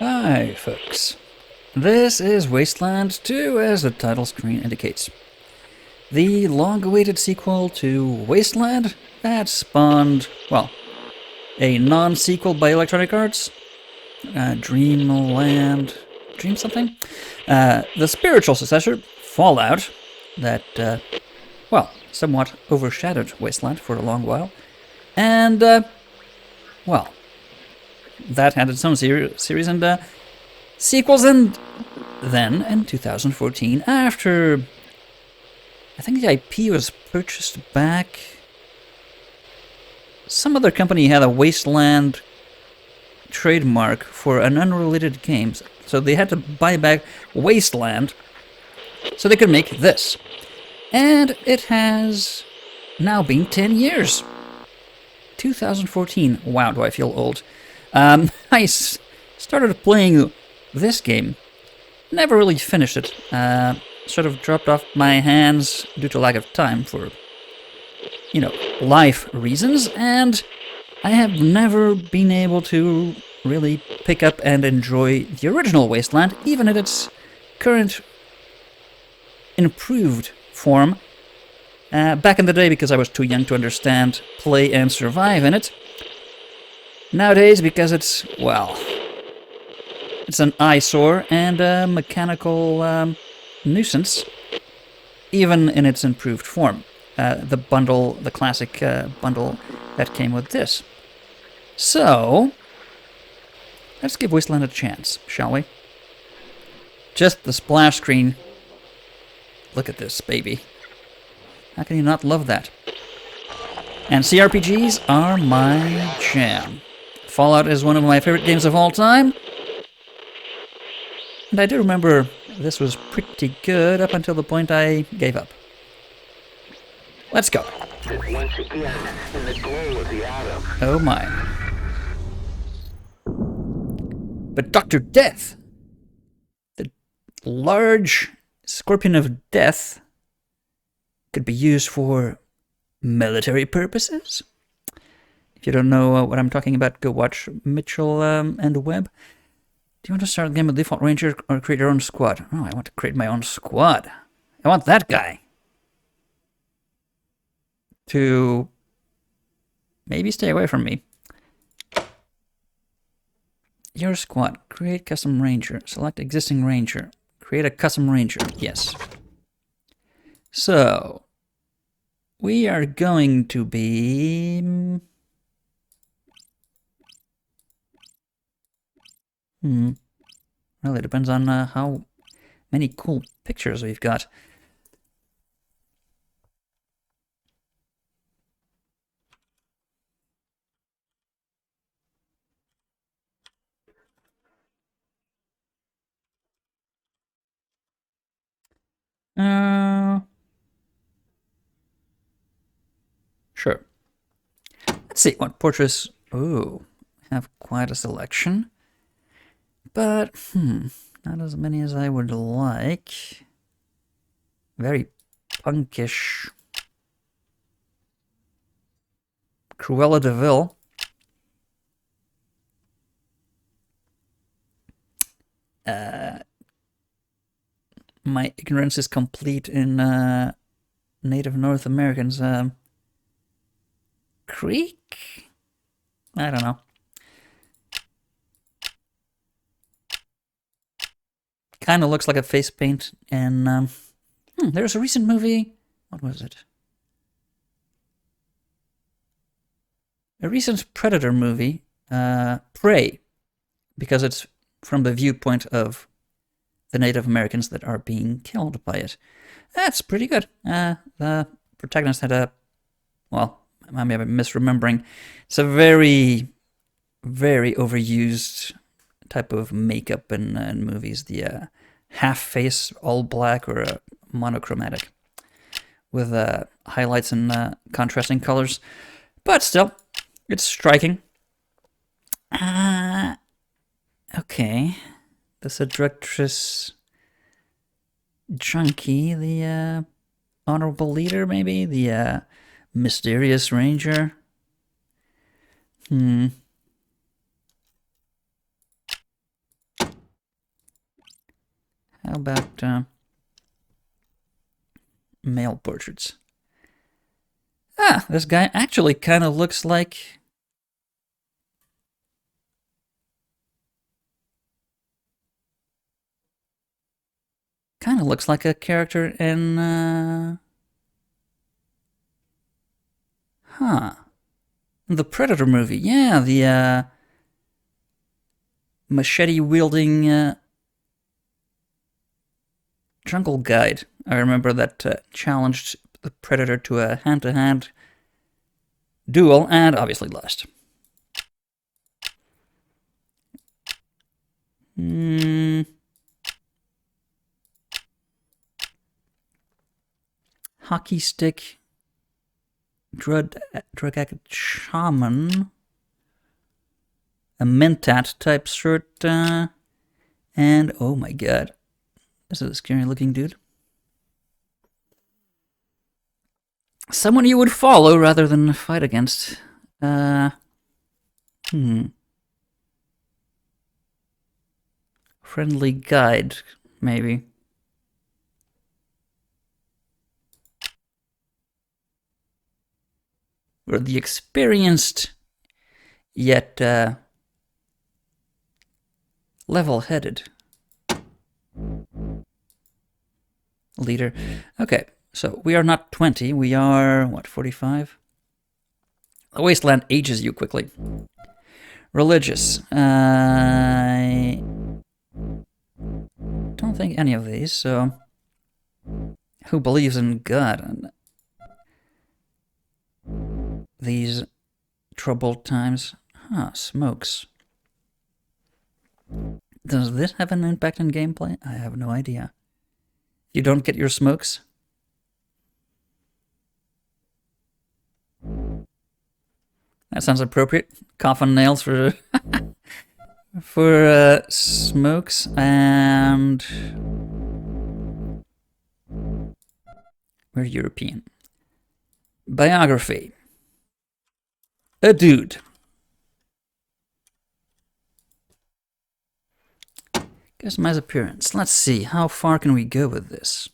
Hi, folks. This is Wasteland 2, as the title screen indicates. The long-awaited sequel to Wasteland that spawned, well, a non-sequel by Electronic Arts, Dreamland, Dream something? The spiritual successor, Fallout, that, well, somewhat overshadowed Wasteland for a long while, and, well, that had its own series and sequels, and then in 2014, after I think the IP was purchased back, some other company had a Wasteland trademark for an unrelated game, so they had to buy back Wasteland so they could make this. And it has now been 10 years. 2014. Wow, do I feel old. I started playing this game. Never really finished it. Sort of dropped off my hands due to lack of time for, life reasons. And I have never been able to really pick up and enjoy the original Wasteland, even in its current improved form. Back in the day, because I was too young to understand, play, and survive in it. Nowadays, because it's, well, it's an eyesore and a mechanical nuisance, even in its improved form. The classic bundle that came with this. So, let's give Wasteland a chance, shall we? Just the splash screen. Look at this, baby. How can you not love that? And CRPGs are my jam. Fallout is one of my favorite games of all time. And I do remember this was pretty good up until the point I gave up. Let's go. Once again, in the glow of the atom. Oh my. But Dr. Death, the large scorpion of death, could be used for military purposes. If you don't know what I'm talking about, go watch Mitchell and Webb. Do you want to start the game with default ranger or create your own squad? Oh, I want to create my own squad. I want that guy to maybe stay away from me. Your squad. Create custom ranger. Select existing ranger. Create a custom ranger. Yes. So, we are going to be... Well, it depends on how many cool pictures we've got. Sure. Let's see what portraits. Ooh, have quite a selection. But, not as many as I would like. Very punkish. Cruella de Vil. My ignorance is complete in Native North Americans. Creek? I don't know. Kind of looks like a face paint. And there's a recent movie. What was it? A recent Predator movie, Prey, because it's from the viewpoint of the Native Americans that are being killed by it. That's pretty good. The protagonist had a, well, I may be misremembering. It's a very, very overused type of makeup in movies. The half face, all black, or monochromatic, with highlights and contrasting colors. But still, it's striking. Okay. The seductress junkie, the honorable leader, maybe? The mysterious ranger. How about male portraits? Ah, this guy actually kind of looks like... Kind of looks like a character in... The Predator movie. Yeah, the machete-wielding jungle guide. I remember that challenged the Predator to a hand-to-hand duel and obviously lost. Hockey stick, drug addict shaman, a mentat type shirt, and oh my god, this is a scary looking dude. Someone you would follow rather than fight against. Friendly guide, maybe. Or the experienced, yet level-headed leader. Okay, so we are not 20, we are, what, 45? The Wasteland ages you quickly. Religious. I don't think any of these, so... Who believes in God? These troubled times. Smokes. Does this have an impact on gameplay? I have no idea. You don't get your smokes? That sounds appropriate. Coffin nails for for smokes, and we're European. Biography. A dude. Customize appearance. Let's see, how far can we go with this?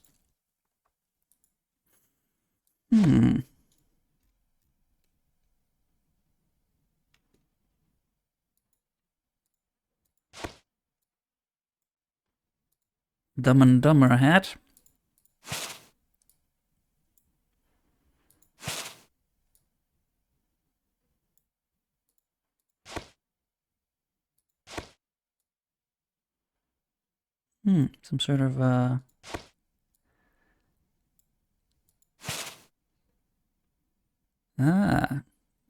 Dumb and Dumber hat. Some sort of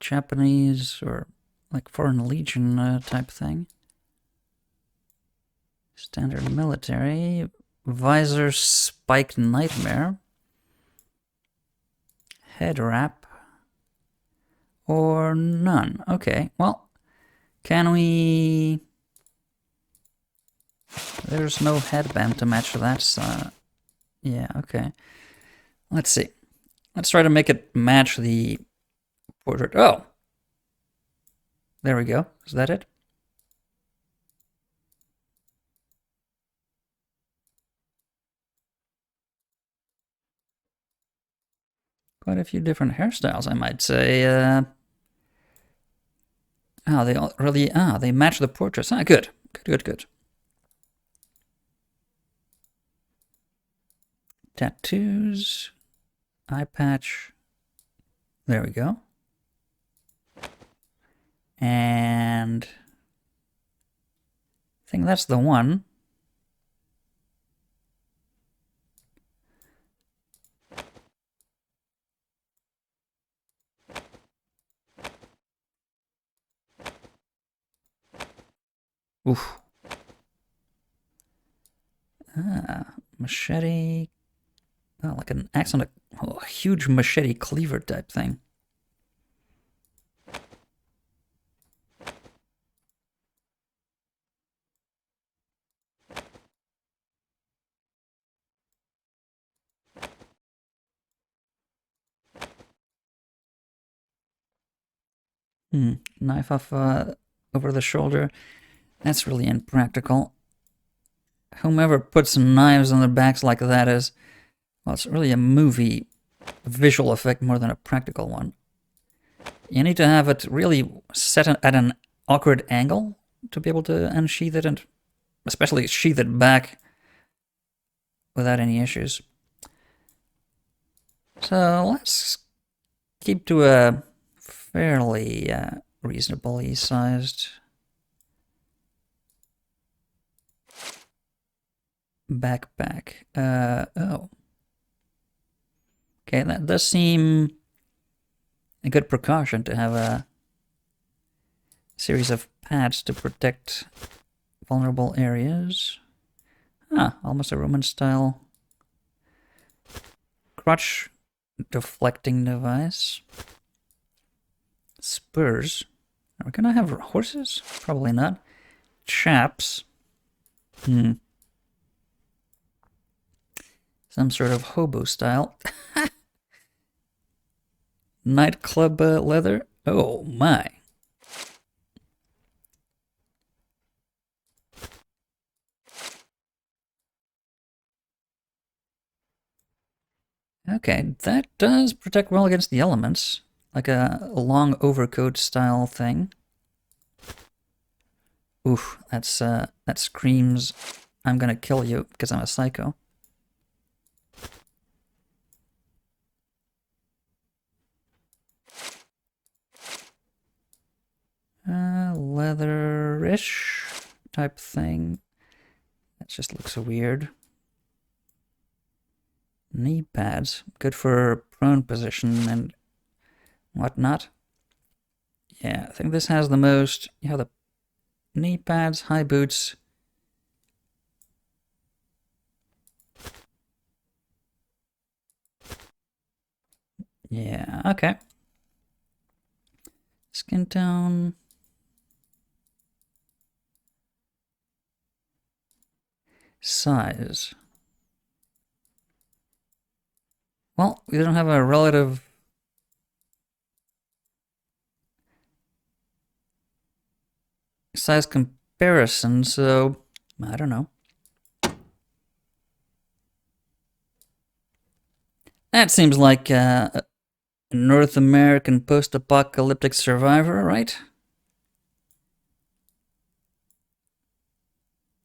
Japanese or like Foreign Legion type thing. Standard military. Visor spike nightmare. Head wrap. Or none. Okay, well, can we... There's no headband to match that, so... Yeah, okay. Let's see. Let's try to make it match the portrait. Oh! There we go. Is that it? Quite a few different hairstyles, I might say. They all really... they match the portraits. Good. Good. Tattoos. Eye patch. There we go. And... I think that's the one. Oof. Machete. Oh, like an axe on a huge machete cleaver type thing. Knife off over the shoulder. That's really impractical. whomever puts knives on their backs like that is, well, it's really a movie visual effect more than a practical one. You need to have it really set at an awkward angle to be able to unsheath it, and especially sheath it back without any issues. So let's keep to a fairly reasonably sized backpack. Oh. Okay, that does seem a good precaution to have a series of pads to protect vulnerable areas. Ah, almost a Roman style crotch deflecting device. Spurs. Are we gonna have horses? Probably not. Chaps. Some sort of hobo style. Nightclub leather. Oh my. Okay, that does protect well against the elements, like a long overcoat style thing. Oof, that screams, I'm gonna kill you because I'm a psycho. Leather-ish type thing. That just looks weird. Knee pads, good for prone position and whatnot. Yeah, I think this has the most. You have the knee pads, high boots. Yeah, okay. Skin tone. Size. Well, we don't have a relative size comparison, so I don't know. That seems like a North American post-apocalyptic survivor, right?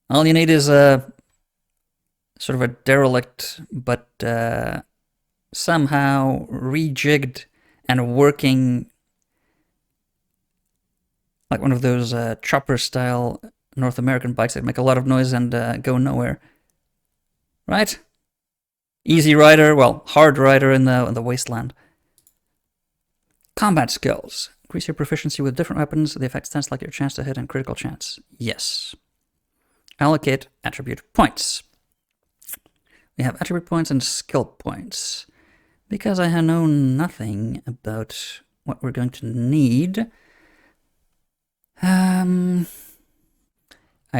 All you need is a sort of a derelict, but somehow rejigged and working, like one of those chopper-style North American bikes that make a lot of noise and go nowhere. Right? Easy rider, well, hard rider in the Wasteland. Combat skills. Increase your proficiency with different weapons. The effect stands like your chance to hit and critical chance. Yes. Allocate attribute points. We have attribute points and skill points. Because I know nothing about what we're going to need, I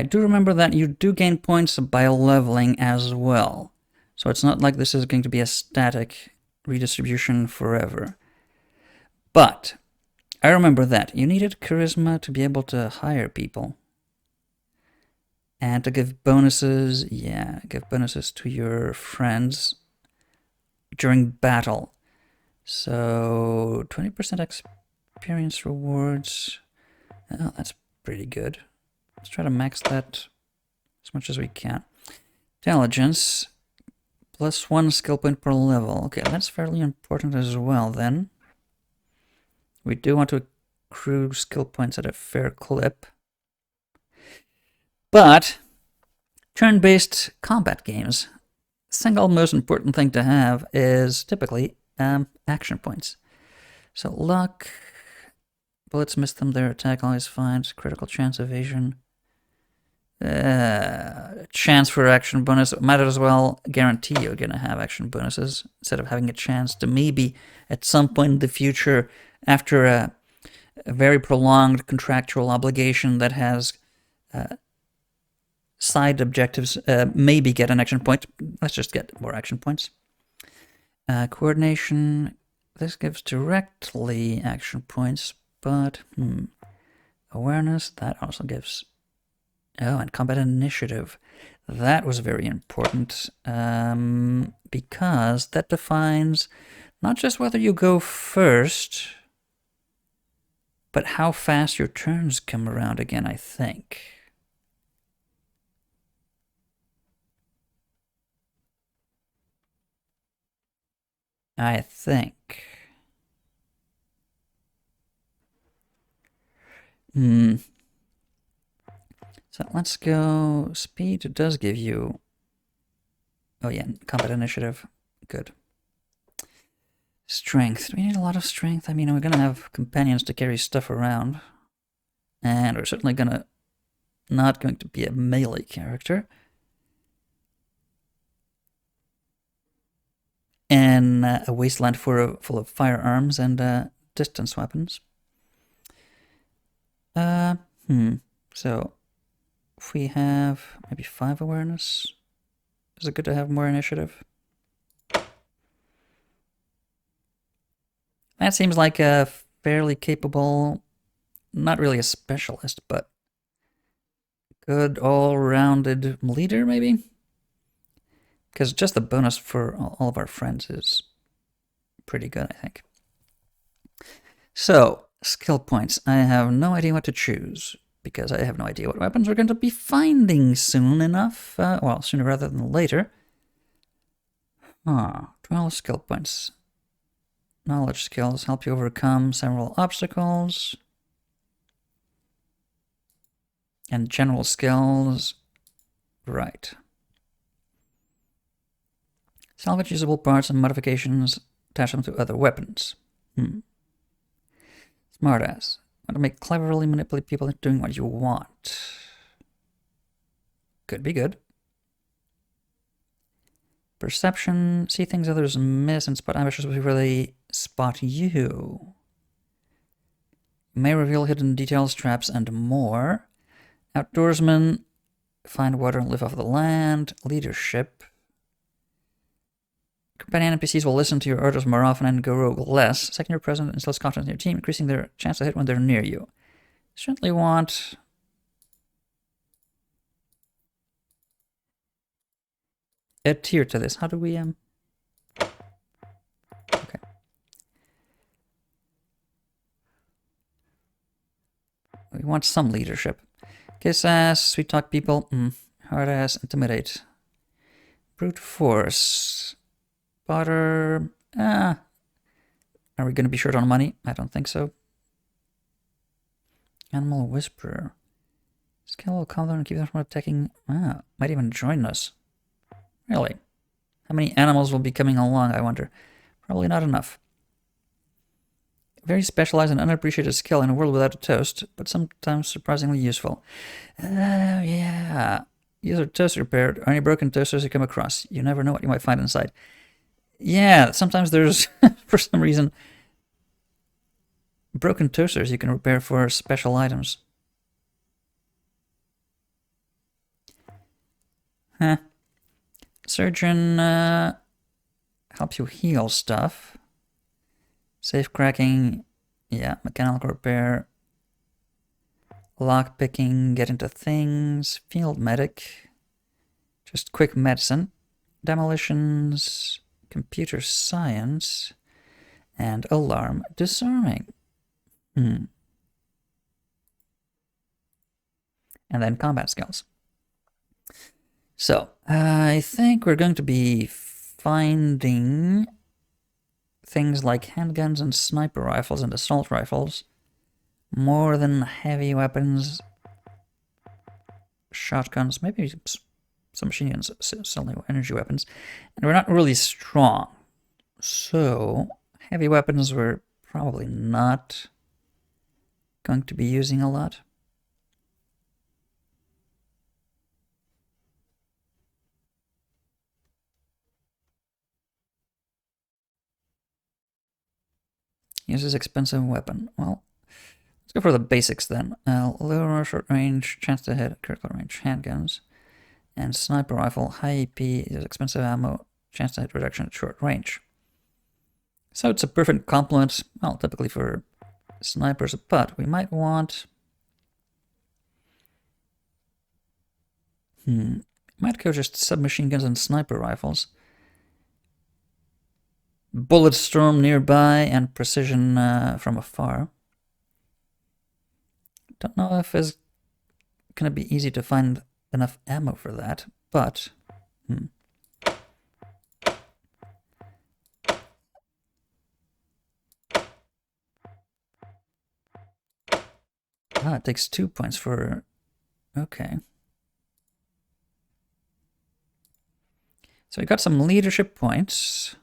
do remember that you do gain points by leveling as well. So it's not like this is going to be a static redistribution forever. But I remember that you needed charisma to be able to hire people. And to give bonuses, yeah, give bonuses to your friends during battle. So 20% experience rewards. Oh, that's pretty good. Let's try to max that as much as we can. Intelligence, +1 skill point per level. Okay, that's fairly important as well then. We do want to accrue skill points at a fair clip. But turn-based combat games, the single most important thing to have is typically action points. So luck, bullets miss them, their attack always finds, critical chance evasion, chance for action bonus. Might as well guarantee you're gonna have action bonuses instead of having a chance to maybe at some point in the future, after a very prolonged contractual obligation that has side objectives, maybe get an action point. Let's just get more action points. Coordination, this gives directly action points, but awareness, that also gives Oh, and combat initiative. That was very important because that defines not just whether you go first, but how fast your turns come around again, I think. I think. So let's go. Speed does give you. Oh, yeah, combat initiative. Good. Strength. Do we need a lot of strength? I mean, we're going to have companions to carry stuff around. And we're certainly not going to be a melee character. And a wasteland full of firearms and distance weapons. So, if we have maybe 5 awareness, is it good to have more initiative? That seems like a fairly capable, not really a specialist, but good all-rounded leader, maybe? Because just the bonus for all of our friends is pretty good, I think. So, skill points. I have no idea what to choose, because I have no idea what weapons we're going to be finding soon enough. Well, sooner rather than later. 12 skill points. Knowledge skills help you overcome several obstacles. And general skills. Right. Salvage usable parts and modifications. Attach them to other weapons. Smartass. Want to make cleverly manipulate people into doing what you want. Could be good. Perception. See things others miss and spot ambushes before they spot you. May reveal hidden details, traps, and more. Outdoorsman. Find water and live off the land. Leadership. Companion NPCs will listen to your orders more often and go rogue less. Second, your presence instills confidence in your team, increasing their chance to hit when they're near you. Certainly want a tier to this. How do we Okay. We want some leadership. Kiss ass, sweet talk people. Hard ass, intimidate. Brute force. Potter. Are we going to be short on money? I don't think so. Animal whisperer. Skill will calm them and keep them from attacking. Might even join us. Really? How many animals will be coming along, I wonder? Probably not enough. Very specialized and unappreciated skill in a world without a toast, but sometimes surprisingly useful. Oh, yeah. Use a toaster repair. Any broken toasters you come across. You never know what you might find inside. Yeah, sometimes there's, for some reason, broken toasters you can repair for special items. Surgeon helps you heal stuff. Safe cracking, yeah, mechanical repair. Lock picking, get into things. Field medic, just quick medicine. Demolitions, computer science, and alarm disarming. And then combat skills. So, I think we're going to be finding things like handguns and sniper rifles and assault rifles more than heavy weapons, shotguns, maybe some machine guns, certainly energy weapons. And we're not really strong. So, heavy weapons we're probably not going to be using a lot. Uses expensive weapon. Well, let's go for the basics then. Lower short range, chance to hit, critical range, handguns, and sniper rifle. High AP, uses expensive ammo, chance to hit reduction at short range. So it's a perfect complement, well, typically for snipers, but we might want Might go just submachine guns and sniper rifles. Bullet storm nearby and precision from afar. Don't know if it's gonna be easy to find enough ammo for that, but it takes 2 points for... Okay. So we got some leadership points.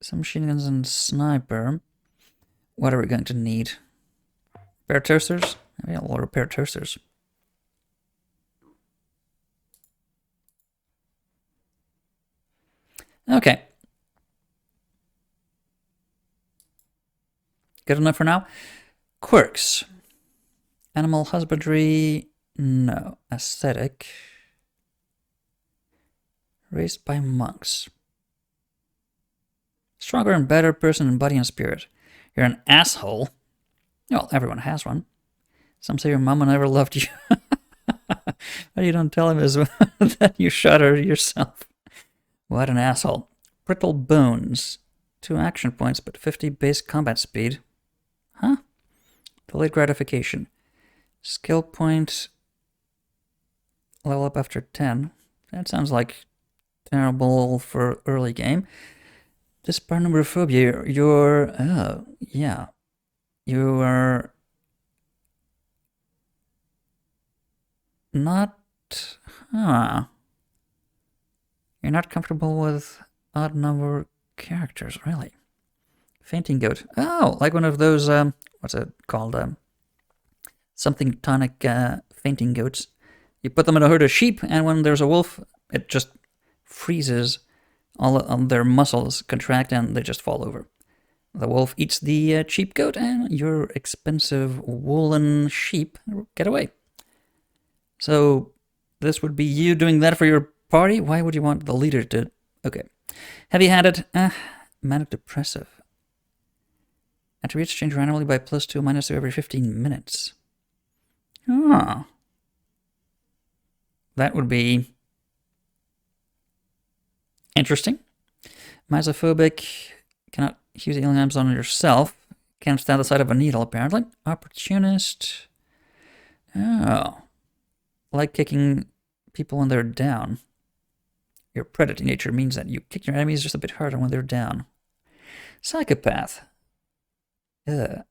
Some machine guns and sniper. What are we going to need? Repair toasters? Maybe I'll repair toasters. Okay. Good enough for now. Quirks. Animal husbandry. No. Aesthetic. Raised by monks. Stronger and better person in body and spirit. You're an asshole. Well, everyone has one. Some say your mama never loved you. What you don't tell him is that you shot her yourself. What an asshole. Brittle bones. 2 action points, but 50 base combat speed. Huh? Delayed gratification. Skill point. Level up after 10. That sounds like terrible for early game. This paranomophobia, you're... Oh, yeah. You are... Not... Huh. You're not comfortable with odd number characters, really. Fainting goat. Oh, like one of those, what's it called? Something tonic fainting goats. You put them in a herd of sheep, and when there's a wolf, it just freezes. All of their muscles contract and they just fall over. The wolf eats the cheap goat, and your expensive woolen sheep get away. So this would be you doing that for your party? Why would you want the leader to... Okay. Heavy-handed. Manic depressive. Attributes change randomly by +2 or -2 every 15 minutes. Oh. That would be interesting. Misophobic. Cannot use healing items on yourself. Can't stand the sight of a needle, apparently. Opportunist. Oh. Like kicking people when they're down. Your predator nature means that you kick your enemies just a bit harder when they're down. Psychopath. When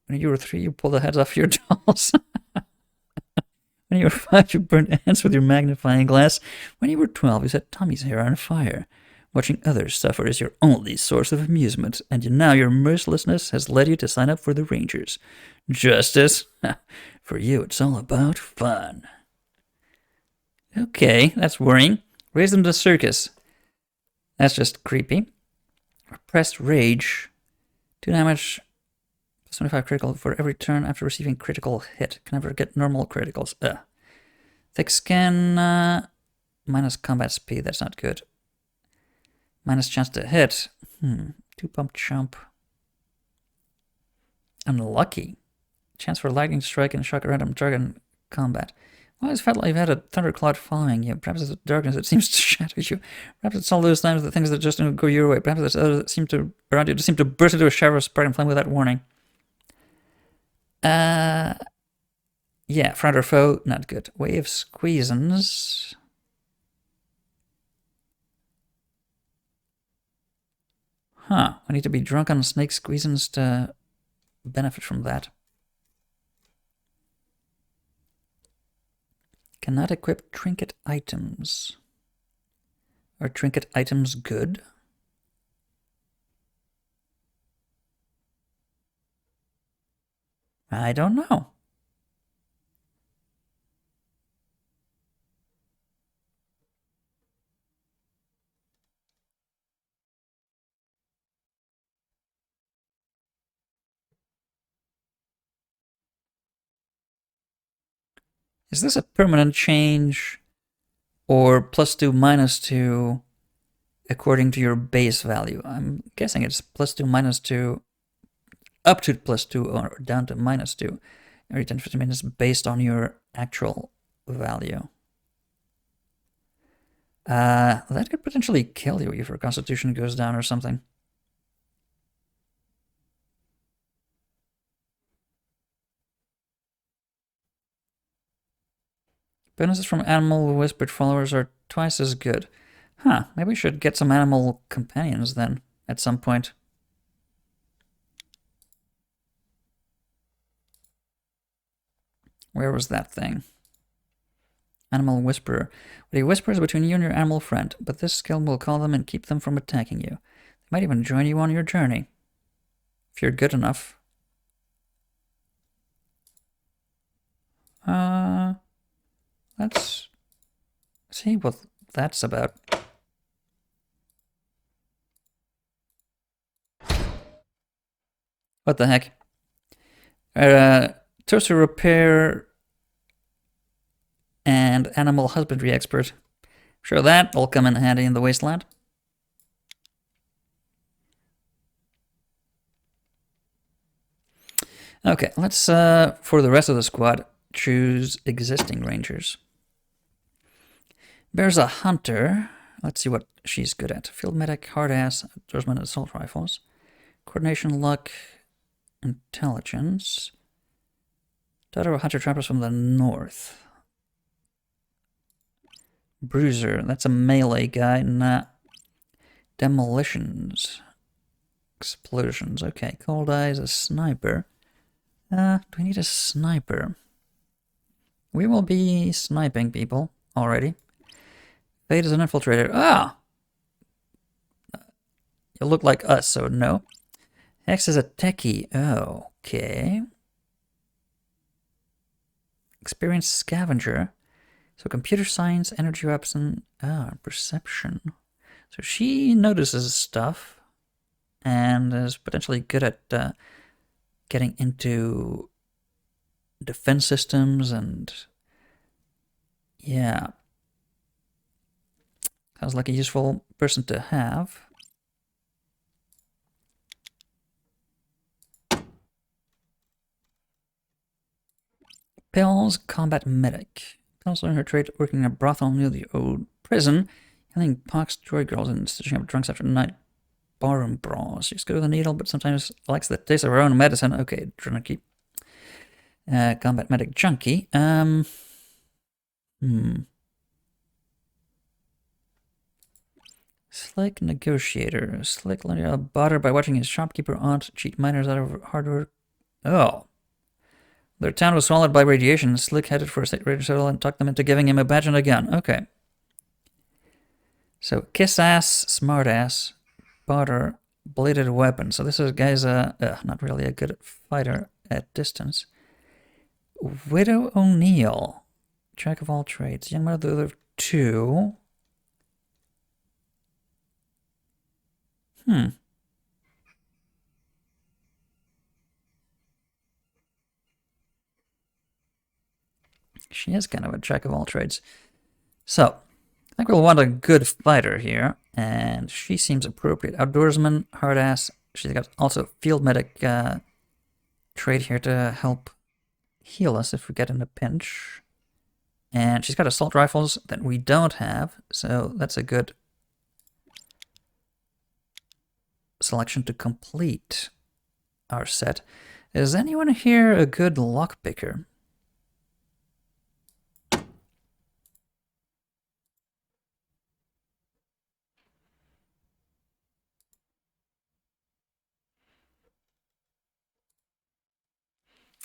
you were 3, you pulled the heads off your dolls. When you were 5, you burned ants with your magnifying glass. When you were 12, you set Tommy's hair on fire. Watching others suffer is your only source of amusement, and now your mercilessness has led you to sign up for the Rangers. Justice? For you, it's all about fun. Okay, that's worrying. Raise them to circus. That's just creepy. Repressed rage. 2 damage, +25 critical for every turn after receiving critical hit. Can never get normal criticals. Thick skin, minus combat speed, that's not good. Minus chance to hit. 2 pump chump. Unlucky. Chance for lightning strike and shock a random target in combat. Well, it's felt like you've had a thundercloud following you. Perhaps it's the darkness that seems to shadow you. Perhaps it's all those times the things that just don't go your way. Perhaps it's others that seem to around you just seem to burst into a shower of sparking flame without warning. Yeah, friend or foe, not good. Way of squeezins. Huh, I need to be drunk on snake squeezins to benefit from that. Cannot equip trinket items. Are trinket items good? I don't know. Is this a permanent change? Or +2, -2? according to your base value. I'm guessing it's +2, -2, up to +2 or down to -2 every 10 to 15 minutes based on your actual value. That could potentially kill you if your constitution goes down or something. Bonuses from animal whispered followers are twice as good. Huh, maybe we should get some animal companions then, at some point. Where was that thing? Animal Whisperer. What he whispers between you and your animal friend, but this skill will call them and keep them from attacking you. They might even join you on your journey. If you're good enough. Let's see what that's about. What the heck? Toaster repair and animal husbandry expert. Sure, that will come in handy in the Wasteland. Okay, let's, for the rest of the squad, choose existing rangers. There's a hunter. Let's see what she's good at. Field medic, hard ass, outdoorsman, assault rifles. Coordination, luck, intelligence. Daughter of hunter trappers from the north. Bruiser, that's a melee guy. Nah. Demolitions. Explosions. Okay, cold eyes, a sniper. Do we need a sniper? We will be sniping people already. Fate is an infiltrator. Ah! You look like us, so no. Hex is a techie. Oh, okay. Experienced scavenger. So computer science, energy weapon, perception. So she notices stuff and is potentially good at getting into defense systems and yeah. Sounds like a useful person to have. Pills, combat medic. Pills learn her trade working in a brothel near the old prison, killing pox joy girls and stitching up drunks after night barroom brawls. She's good with a needle, but sometimes likes the taste of her own medicine. Okay, junkie. Combat medic junkie. Slick negotiator. Slick learned a butter by watching his shopkeeper aunt cheat miners out of hard work. Oh. Their town was swallowed by radiation. Slick headed for a state radio shuttle and talked them into giving him a badge and a gun. Okay. So, kiss ass, smart ass, butter, bladed weapon. So this is guy's not really a good fighter at distance. Widow O'Neill. Jack of all trades. Young mother of two. She is kind of a jack of all trades. So, I think we'll want a good fighter here, and she seems appropriate. Outdoorsman, hard ass. She's got also field medic trait here to help heal us if we get in a pinch. And she's got assault rifles that we don't have, so that's a good selection to complete our set. Is anyone here a good lockpicker?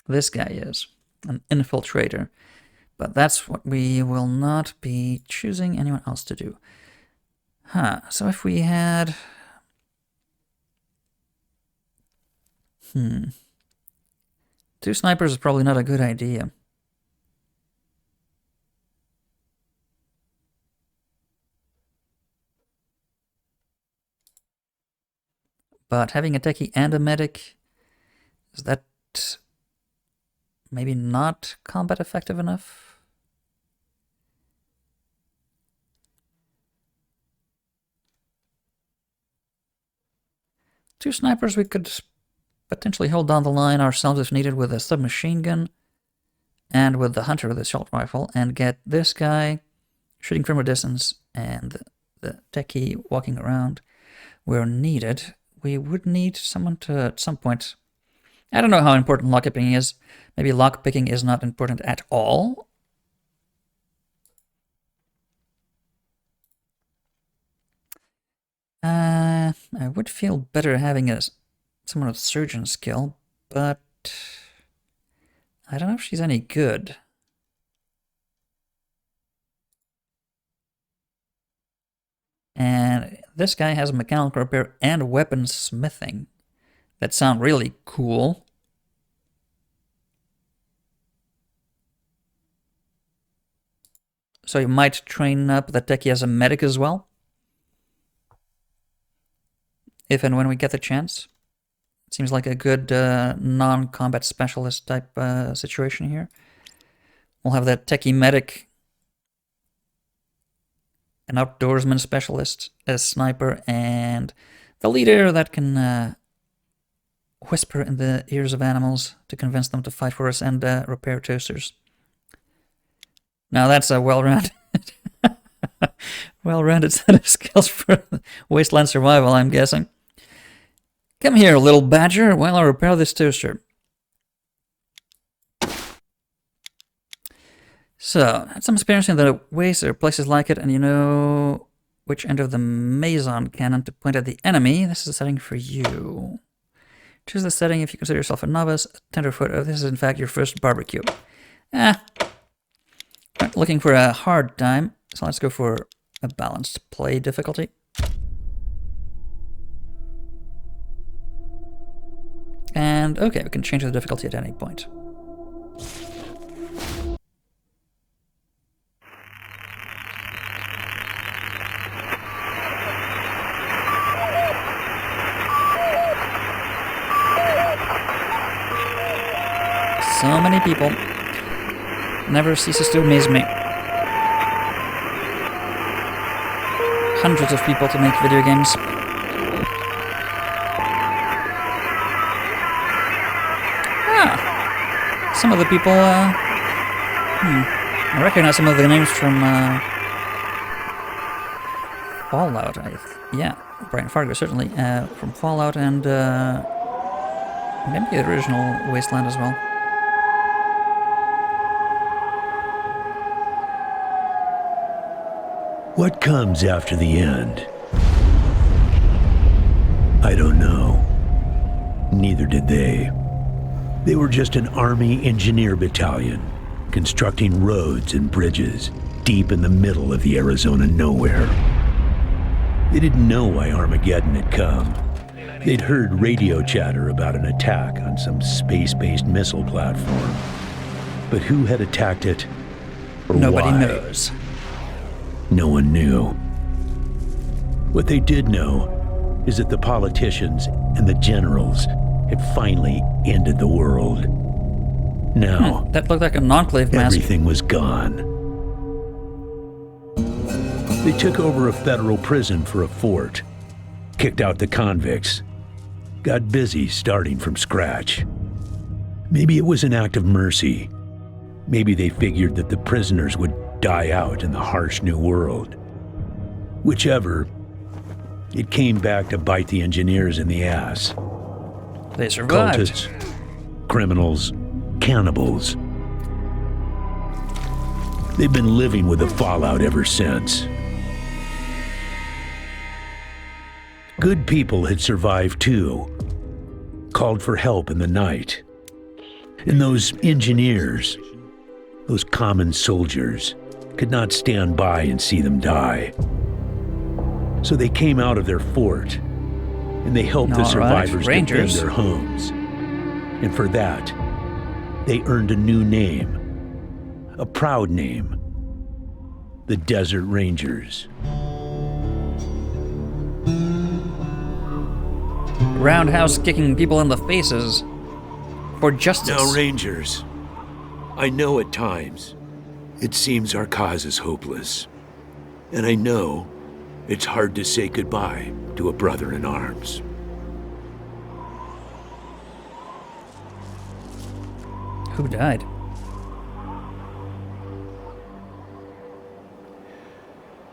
This guy is an infiltrator, but that's what we will not be choosing anyone else to do. So if we had... Two snipers is probably not a good idea. But having a techie and a medic, is that maybe not combat effective enough? 2 snipers, we could potentially hold down the line ourselves if needed with a submachine gun and with the hunter with the assault rifle, and get this guy shooting from a distance and the techie walking around where needed. We would need someone to, at some point... I don't know how important lockpicking is. Maybe lockpicking is not important at all. I would feel better having someone with surgeon skill, but I don't know if she's any good. And this guy has mechanical repair and weapon smithing. That sound really cool. So you might train up the techie as a medic as well. If and when we get the chance. It seems like a good non-combat specialist type situation here. We'll have that techie medic, an outdoorsman specialist, a sniper, and the leader that can whisper in the ears of animals to convince them to fight for us and repair toasters. Now that's a well-rounded set of skills for Wasteland survival, I'm guessing. Come here, little badger, while I repair this toaster. So, had some experience in the waste or places like it, and you know which end of the Mason cannon to point at the enemy. This is a setting for you. Choose the setting if you consider yourself a novice, a tenderfoot, or this is in fact your first barbecue. Not looking for a hard time, so let's go for a balanced play difficulty. And okay, we can change the difficulty at any point. So many people. Never ceases to amaze me. Hundreds of people to make video games. Some of the people, I recognize some of the names from Fallout. Yeah, Brian Fargo certainly, from Fallout and maybe the original Wasteland as well. What comes after the end? I don't know. Neither did they. They were just an Army engineer battalion, constructing roads and bridges deep in the middle of the Arizona nowhere. They didn't know why Armageddon had come. They'd heard radio chatter about an attack on some space-based missile platform. But who had attacked it, or Nobody why? knows. No one knew. What they did know is that the politicians and the generals had finally ended the world. Now, that looked like a non-clave mask. everything was gone. They took over a federal prison for a fort, kicked out the convicts, got busy starting from scratch. Maybe it was an act of mercy. Maybe they figured that the prisoners would die out in the harsh new world. Whichever, it came back to bite the engineers in the ass. They survived. Cultists, criminals, cannibals. They've been living with the fallout ever since. Good people had survived too, called for help in the night. And those engineers, those common soldiers, could not stand by and see them die. So they came out of their fort, and they helped the survivors defend their homes. And for that, they earned a new name, a proud name, the Desert Rangers. Roundhouse kicking people in the faces for justice. Now, Rangers, I know at times it seems our cause is hopeless. And I know it's hard to say goodbye to a brother in arms. Who died?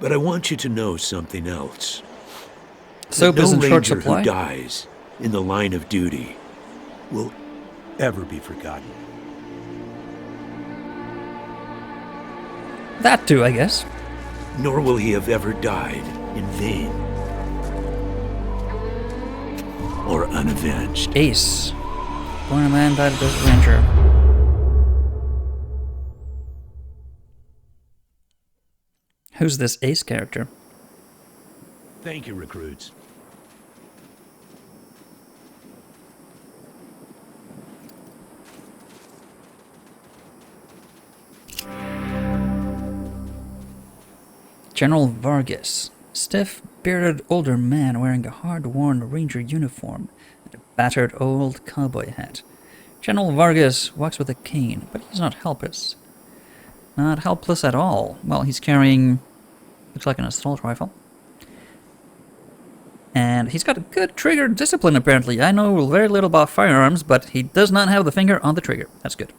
But I want you to know something else. Soap That is no in short ranger supply? who dies in the line of duty will ever be forgotten. That too, I guess. Nor will he have ever died in vain. Or unavenged. Ace. Born a man, died a desert ranger. Who's this Ace character? Thank you, recruits. General Vargas. Stiff, bearded older man wearing a hard-worn ranger uniform and a battered old cowboy hat. General Vargas walks with a cane, but he's not helpless. Not helpless at all. Well, he's carrying... looks like an assault rifle. And he's got a good trigger discipline, apparently. I know very little about firearms, but he does not have the finger on the trigger. That's good.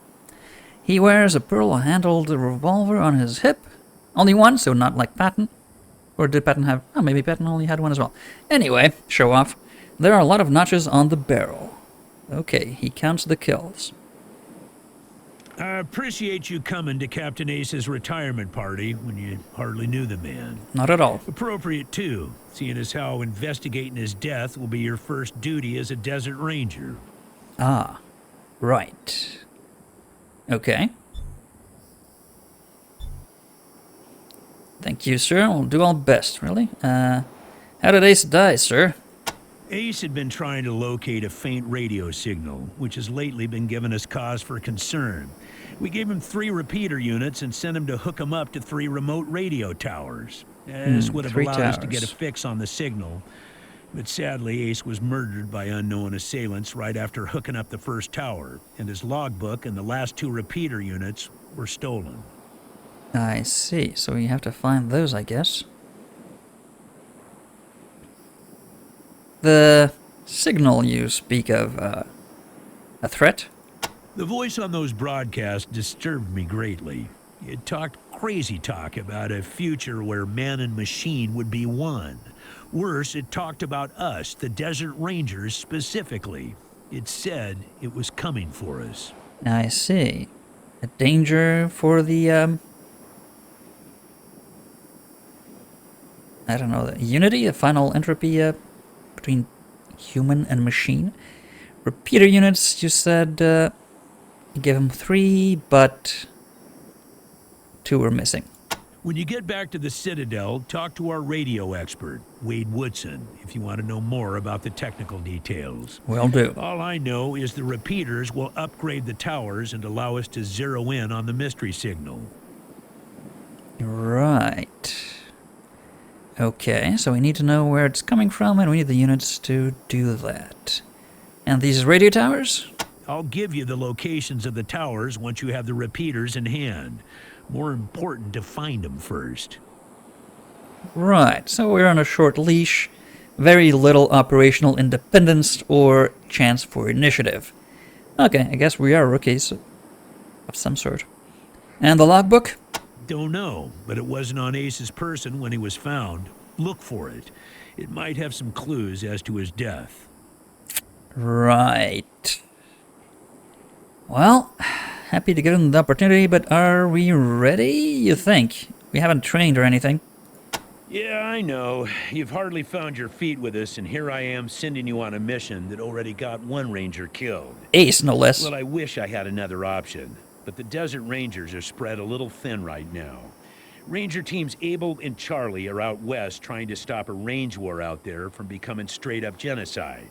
He wears a pearl-handled revolver on his hip. Only one, so not like Patton. Or did Patton have... oh, maybe Patton only had one as well. Anyway, show off. There are a lot of notches on the barrel. Okay, he counts the kills. I appreciate you coming to Captain Ace's retirement party when you hardly knew the man. Not at all. Appropriate, too, seeing as how investigating his death will be your first duty as a desert ranger. Ah, right. Okay. Thank you, sir. We'll do our best, really. How did Ace die, sir? Ace had been trying to locate a faint radio signal, which has lately been giving us cause for concern. We gave him 3 repeater units and sent him to hook them up to 3 remote radio towers. This would have 3 allowed us to get a towers. fix on the signal. But sadly, Ace was murdered by unknown assailants right after hooking up the first tower, and his logbook and the last 2 repeater units were stolen. I see. So you have to find those, I guess. The signal you speak of, a threat? The voice on those broadcasts disturbed me greatly. It talked crazy talk about a future where man and machine would be one. Worse, it talked about us, the Desert Rangers, specifically. It said it was coming for us. I see. A danger for the, I don't know, the unity, a final entropy, between human and machine. Repeater units, you said, you gave him 3, but 2 were missing. When you get back to the Citadel, talk to our radio expert, Wade Woodson, if you want to know more about the technical details. Will do. All I know is the repeaters will upgrade the towers and allow us to zero in on the mystery signal. Right. Okay, so we need to know where it's coming from, and we need the units to do that. And these radio towers? I'll give you the locations of the towers once you have the repeaters in hand. More important to find them first. Right, so we're on a short leash. Very little operational independence or chance for initiative. Okay, I guess we are rookies of some sort. And the logbook? Don't know, but it wasn't on Ace's person when he was found. Look for it. It might have some clues as to his death. Right. Well, happy to give him the opportunity, but are we ready, you think? We haven't trained or anything. Yeah, I know. You've hardly found your feet with us, and here I am sending you on a mission that already got 1 ranger killed. Ace, no less. Well, I wish I had another option, but the Desert Rangers are spread a little thin right now. Ranger teams Abel and Charlie are out west trying to stop a range war out there from becoming straight-up genocide.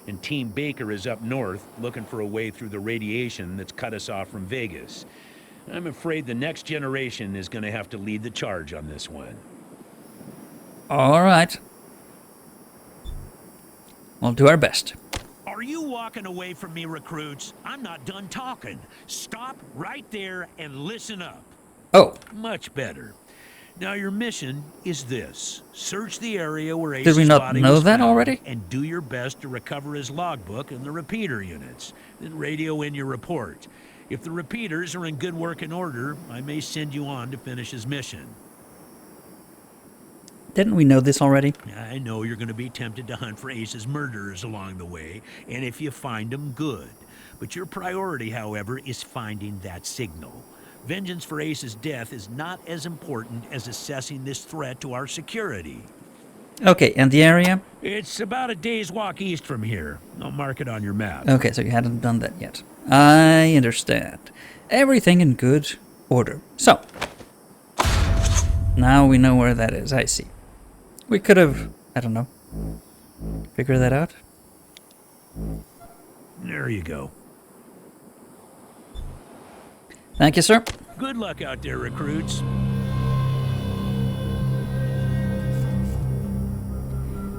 And Team Baker is up north looking for a way through the radiation that's cut us off from Vegas. I'm afraid the next generation is going to have to lead the charge on this one. All right. We'll do our best. Are you walking away from me, recruits? I'm not done talking. Stop right there and listen up. Oh, Much better. Now your mission is this. Search the area where did we Ace's not body know was that found already? and do your best to recover his logbook and the repeater units. Then radio in your report. If the repeaters are in good working order, I may send you on to finish his mission. Didn't we know this already? I know you're going to be tempted to hunt for Ace's murderers along the way, and if you find them, good. But your priority, however, is finding that signal. Vengeance for Ace's death is not as important as assessing this threat to our security. Okay, and the area? It's about a day's walk east from here. I'll mark it on your map. Okay, so you hadn't done that yet. I understand. Everything in good order. So, now we know where that is. I see. We could have, I don't know, figure that out. There you go. Thank you, sir. Good luck out there, recruits.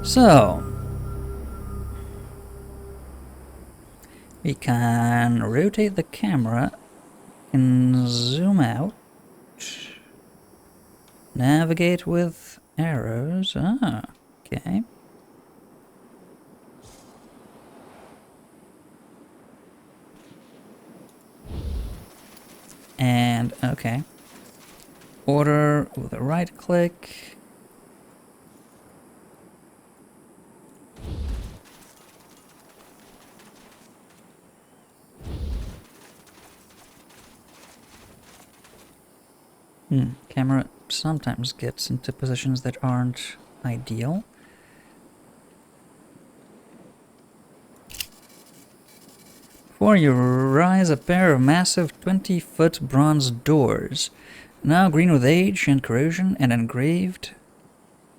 So, we can rotate the camera and zoom out. Navigate with arrows. Ah, okay. And, okay. Order with a right click. Camera sometimes gets into positions that aren't ideal. Before you rise a pair of massive 20-foot bronze doors, now green with age and corrosion and engraved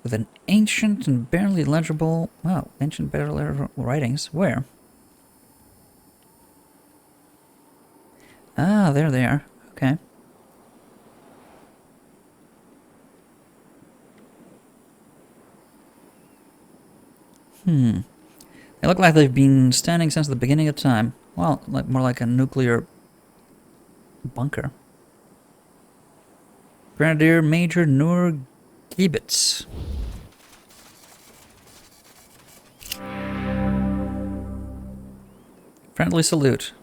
with an ancient and barely legible, well, ancient barely legible writings. Where? Ah, there they are. Okay. They look like they've been standing since the beginning of time. Well, like more like a nuclear bunker. Grenadier Major Nur Giebitz. Friendly salute.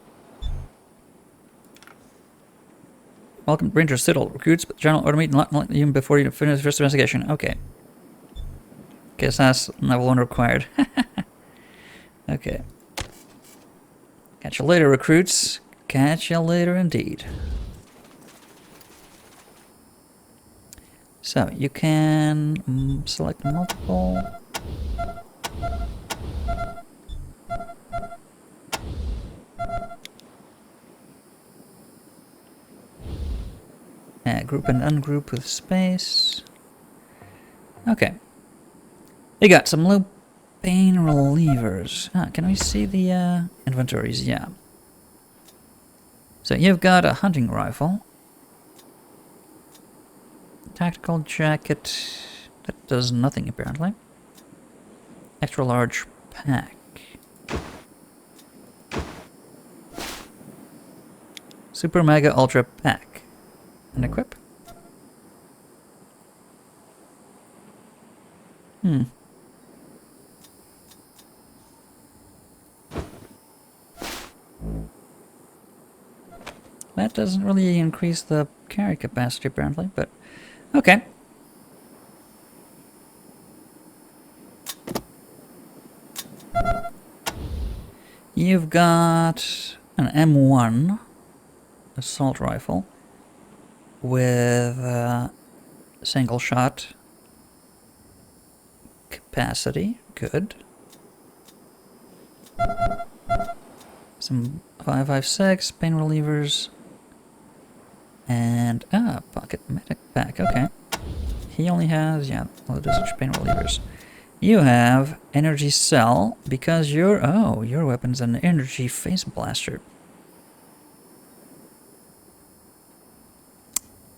Welcome, Ranger Siddle. Recruits, but General order me not let you before you finish the first investigation. Okay. Guess that's level 1 required. Okay. Catch you later, recruits. Catch you later indeed. So, you can select multiple. Group and ungroup with space. Okay. You got some low pain relievers. Ah, can we see the inventories? Yeah. So you've got a hunting rifle. Tactical jacket. That does nothing apparently. Extra large pack. Super Mega Ultra Pack. And equip. That doesn't really increase the carry capacity apparently, but okay. You've got an M1 assault rifle with single shot capacity. Good. Some 5.56 pain relievers. And, pocket medic pack, okay. He only has, yeah, low dosage pain relievers. You have energy cell, because your weapon's an energy face blaster.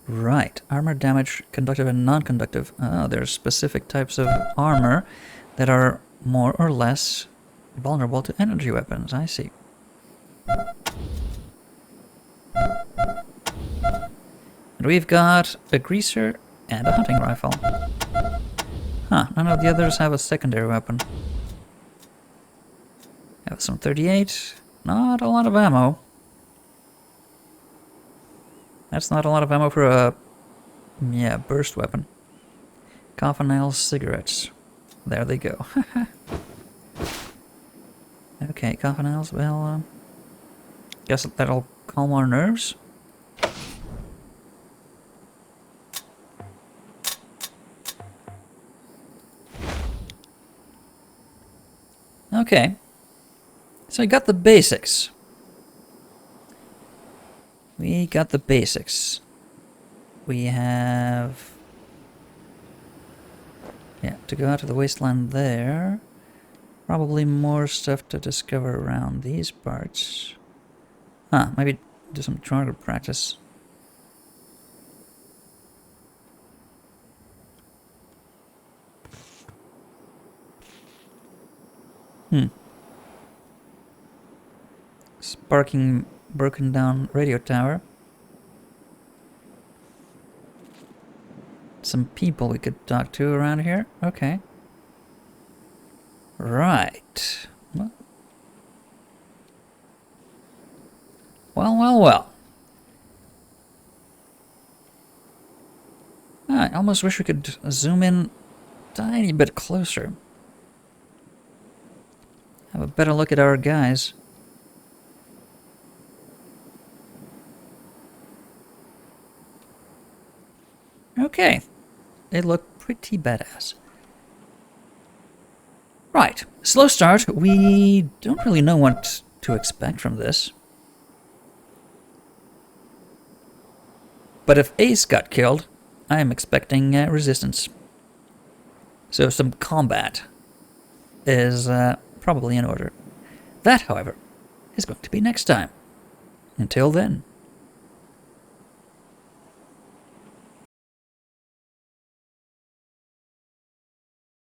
Right, armor damage, conductive and non-conductive. Oh, there's specific types of armor that are more or less vulnerable to energy weapons, I see. And we've got a greaser and a hunting rifle. Huh, none of the others have a secondary weapon. Have some 38, not a lot of ammo. That's not a lot of ammo for a... yeah, burst weapon. Coffin nails, cigarettes. There they go. Okay, coffin nails, well, guess that'll calm our nerves. Okay. So we got the basics. We got the basics. We have... yeah, to go out to the wasteland there. Probably more stuff to discover around these parts. Huh, maybe do some target practice. Sparking broken down radio tower. Some people we could talk to around here. Okay. Right. Well. I almost wish we could zoom in a tiny bit closer. Have a better look at our guys. Okay. They look pretty badass. Right. Slow start. We don't really know what to expect from this. But if Ace got killed, I am expecting resistance. So some combat is probably in order. That, however, is going to be next time. Until then.